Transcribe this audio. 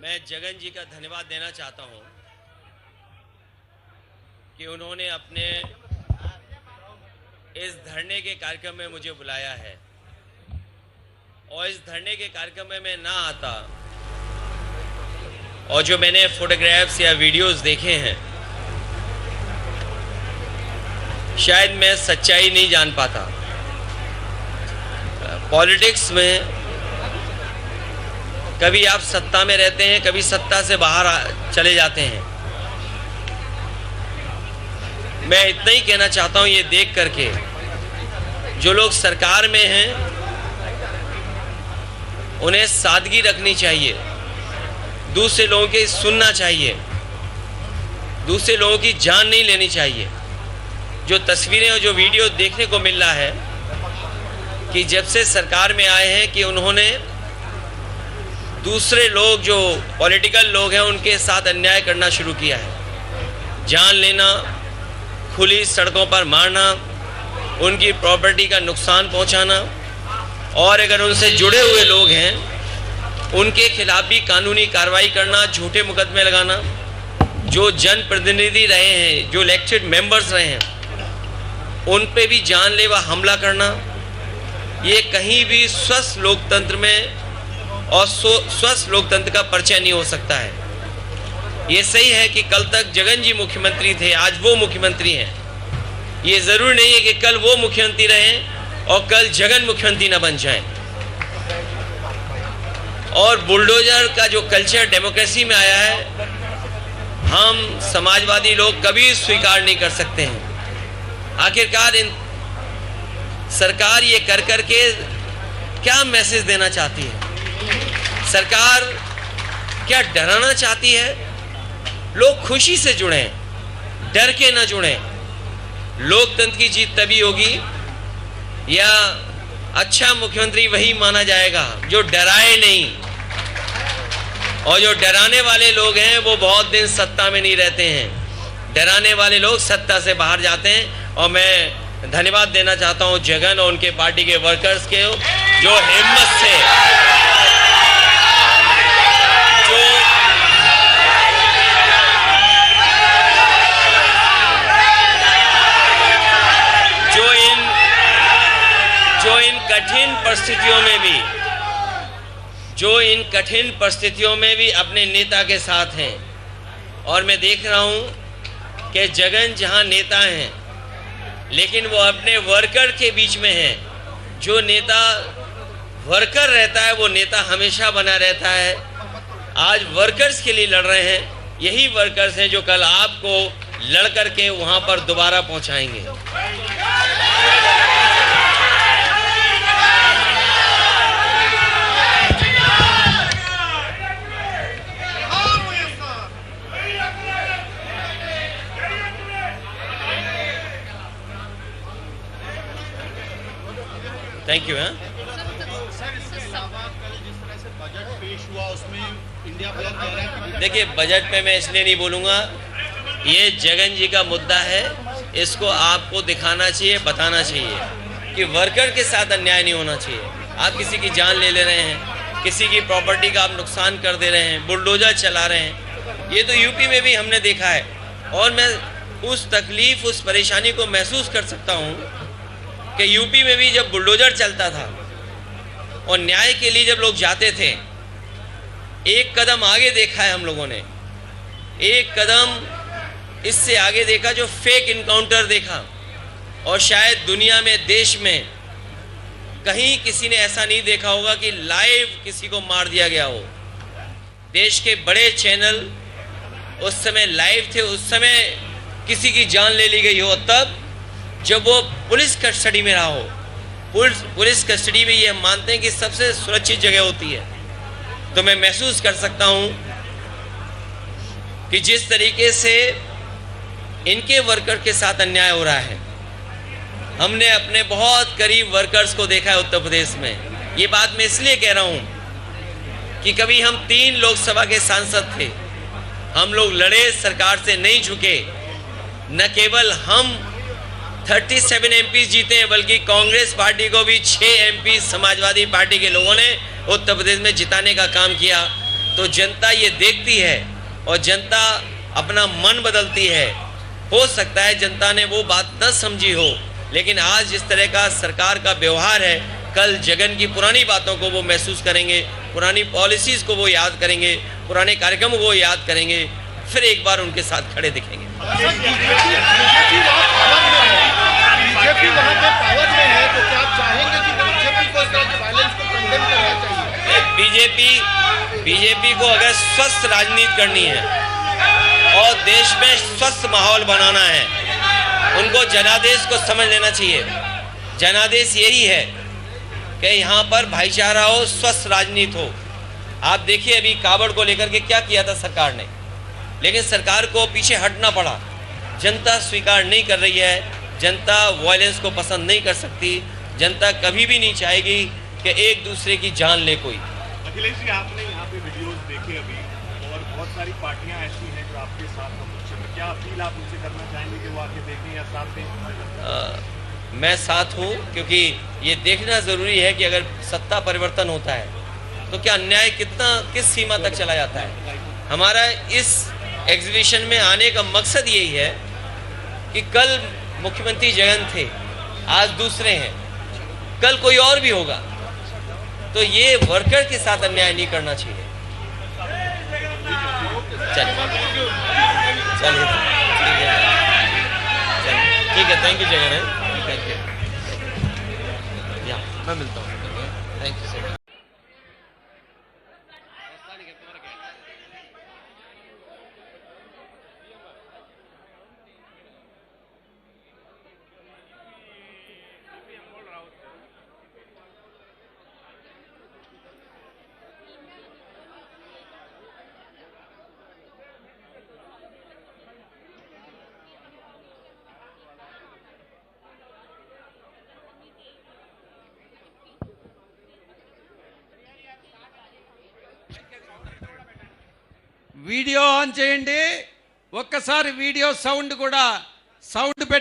मैं जगन जी का धन्यवाद देना चाहता हूं कि उन्होंने अपने इस धरने के कार्यक्रम में मुझे बुलाया है और इस धरने के कार्यक्रम में मैं ना आता और जो मैंने फोटोग्राफ्स या वीडियोस देखे हैं शायद मैं सच्चाई नहीं जान पाता। पॉलिटिक्स में कभी आप सत्ता में रहते हैं, कभी सत्ता से बाहर चले जाते हैं। मैं इतना ही कहना चाहता हूं, ये देख करके जो लोग सरकार में हैं उन्हें सादगी रखनी चाहिए, दूसरे लोगों की सुनना चाहिए, दूसरे लोगों की जान नहीं लेनी चाहिए। जो तस्वीरें और जो वीडियो देखने को मिल रहा है कि जब से सरकार में आए हैं कि उन्होंने दूसरे लोग जो पॉलिटिकल लोग हैं उनके साथ अन्याय करना शुरू किया है। जान लेना, खुली सड़कों पर मारना, उनकी प्रॉपर्टी का नुकसान पहुंचाना और अगर उनसे जुड़े हुए लोग हैं उनके खिलाफ भी कानूनी कार्रवाई करना, झूठे मुकदमे लगाना। जो जनप्रतिनिधि रहे हैं, जो इलेक्टेड मेंबर्स रहे हैं, उन पे भी जानलेवा हमला करना, ये कहीं भी स्वस्थ लोकतंत्र में और स्वस्थ लोकतंत्र का परिचय नहीं हो सकता है। ये सही है कि कल तक जगन जी मुख्यमंत्री थे, आज वो मुख्यमंत्री हैं। ये ज़रूरी नहीं है कि कल वो मुख्यमंत्री रहें और कल जगन मुख्यमंत्री न बन जाएं। और बुलडोजर का जो कल्चर डेमोक्रेसी में आया है, हम समाजवादी लोग कभी स्वीकार नहीं कर सकते हैं। आखिरकार सरकार ये कर करके क्या मैसेज देना चाहती है? सरकार क्या डराना चाहती है? लोग खुशी से जुड़ें, डर के ना जुड़ें। लोकतंत्र की जीत तभी होगी या अच्छा मुख्यमंत्री वही माना जाएगा जो डराए नहीं। और जो डराने वाले लोग हैं वो बहुत दिन सत्ता में नहीं रहते हैं। डराने वाले लोग सत्ता से बाहर जाते हैं। और मैं धन्यवाद देना चाहता हूं जगन और उनके पार्टी के वर्कर्स के, जो हिम्मत से इन कठिन परिस्थितियों में भी अपने नेता के साथ हैं। और मैं देख रहा हूं कि जगन जहां नेता हैं लेकिन वो अपने वर्कर के बीच में हैं। जो नेता वर्कर रहता है वो नेता हमेशा बना रहता है। आज वर्कर्स के लिए लड़ रहे हैं, यही वर्कर्स हैं जो कल आपको लड़ करके वहां पर दोबारा पहुंचाएंगे। Thank you. देखिए, बजट पे मैं इसलिए नहीं बोलूँगा, ये जगन जी का मुद्दा है, इसको आपको दिखाना चाहिए, बताना चाहिए कि वर्कर के साथ अन्याय नहीं होना चाहिए। आप किसी की जान ले रहे हैं, किसी की प्रॉपर्टी का आप नुकसान कर दे रहे हैं, बुलडोजर चला रहे हैं। ये तो यूपी में भी हमने देखा है और मैं उस तकलीफ़, उस परेशानी को महसूस कर सकता हूँ कि यूपी में भी जब बुलडोजर चलता था और न्याय के लिए जब लोग जाते थे, एक कदम आगे देखा है हम लोगों ने, एक कदम इससे आगे देखा जो फेक इनकाउंटर देखा। और शायद दुनिया में, देश में कहीं किसी ने ऐसा नहीं देखा होगा कि लाइव किसी को मार दिया गया हो। देश के बड़े चैनल उस समय लाइव थे, उस समय किसी की जान ले ली गई हो, तब जब वो पुलिस कस्टडी में रहा हो। पुलिस कस्टडी में ये हम मानते हैं कि सबसे सुरक्षित जगह होती है। तो मैं महसूस कर सकता हूँ कि जिस तरीके से इनके वर्कर के साथ अन्याय हो रहा है, हमने अपने बहुत करीब वर्कर्स को देखा है उत्तर प्रदेश में। ये बात मैं इसलिए कह रहा हूँ कि कभी हम 3 लोकसभा के सांसद थे, हम लोग लड़े, सरकार से नहीं झुके। न केवल हम 37 एमपी जीते हैं बल्कि कांग्रेस पार्टी को भी 6 एमपी समाजवादी पार्टी के लोगों ने उत्तर प्रदेश में जिताने का काम किया। तो जनता ये देखती है और जनता अपना मन बदलती है। हो सकता है जनता ने वो बात न समझी हो, लेकिन आज जिस तरह का सरकार का व्यवहार है, कल जगन की पुरानी बातों को वो महसूस करेंगे, पुरानी पॉलिसीज़ को वो याद करेंगे, पुराने कार्यक्रमों को याद करेंगे, फिर एक बार उनके साथ खड़े दिखेंगे। बीजेपी वहां पे पावर में है, तो क्या आप चाहेंगे कि बीजेपी को इस तरह के वायलेंस को कंडेम करना चाहिए? बीजेपी को अगर स्वस्थ राजनीति करनी है और देश में स्वस्थ माहौल बनाना है, उनको जनादेश को समझ लेना चाहिए। जनादेश यही है कि यहाँ पर भाईचारा हो, स्वस्थ राजनीति हो। आप देखिए अभी कावड़ को लेकर के क्या किया था सरकार ने, लेकिन सरकार को पीछे हटना पड़ा। जनता स्वीकार नहीं कर रही है, जनता वायलेंस को पसंद नहीं कर सकती, जनता कभी भी नहीं चाहेगी कि एक दूसरे की जान ले कोई। अखिलेश जी, आपने यहाँ पे वीडियोस देखे अभी, और बहुत सारी पार्टियां ऐसी हैं जो आपके साथ हैं, क्या अपील आप उनसे करना चाहेंगे कि वो आके देखें या साथ दें? मैं साथ हूँ, क्योंकि ये देखना ज़रूरी है कि अगर सत्ता परिवर्तन होता है तो क्या अन्याय किस सीमा तक चला जाता है। हमारा इस एग्जीबिशन में आने का मकसद यही है कि कल मुख्यमंत्री जगन थे, आज दूसरे हैं, कल कोई और भी होगा, तो ये वर्कर के साथ अन्याय नहीं करना चाहिए। चलिए ठीक है, थैंक यू जगन है, थैंक यू, मैं मिलता हूँ, thank you sir. Video on చేయండి, ఒక్కసారి వీడియో సౌండ్ కూడా సౌండ్ పెట్టి